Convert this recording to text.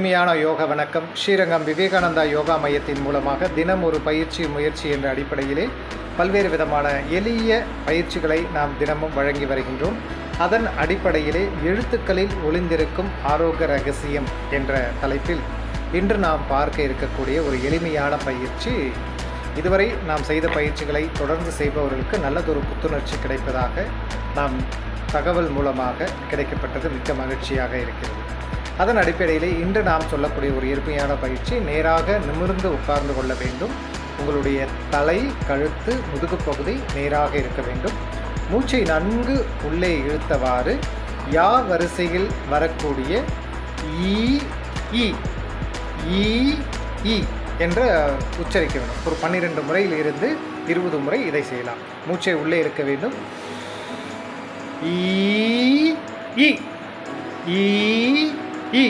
இனிமையான யோக வணக்கம். ஸ்ரீரங்கம் விவேகானந்தா யோகா மையத்தின் மூலமாக தினம் ஒரு பயிற்சி முயற்சி என்ற அடிப்படையிலே பல்வேறு விதமான எளிய பயிற்சிகளை நாம் தினமும் வழங்கி வருகின்றோம். அதன் அடிப்படையிலே எழுத்துக்களில் ஒளிந்திருக்கும் ஆரோக்கிய ரகசியம் என்ற தலைப்பில் இன்று நாம் பார்க்க இருக்கக்கூடிய ஒரு எளிமையான பயிற்சி. இதுவரை நாம் செய்த பயிற்சிகளை தொடர்ந்து செய்பவர்களுக்கு நல்லதொரு புத்துணர்ச்சி கிடைப்பதாக நாம் தகவல் மூலமாக கிடைக்கப்பட்டது மிக்க மகிழ்ச்சியாக இருக்கிறது. அதன் அடிப்படையிலே இன்று நாம் சொல்லக்கூடிய ஒரு எளிமையான பயிற்சி, நேராக நிமிர்ந்து உட்கார்ந்து கொள்ள வேண்டும். உங்களுடைய தலை, கழுத்து, முதுகு பகுதி நேராக இருக்க வேண்டும். மூச்சை நன்கு உள்ளே இழுத்தவாறு யா வரிசையில் வரக்கூடிய ஈ ஈ ஈ ஈ என்ற உச்சரிக்க வேண்டும். ஒரு 12 முறையில் இருந்து 20 முறை இதை செய்யலாம். மூச்சை உள்ளே இருக்க வேண்டும். ஈ ஈ ஈ ஈ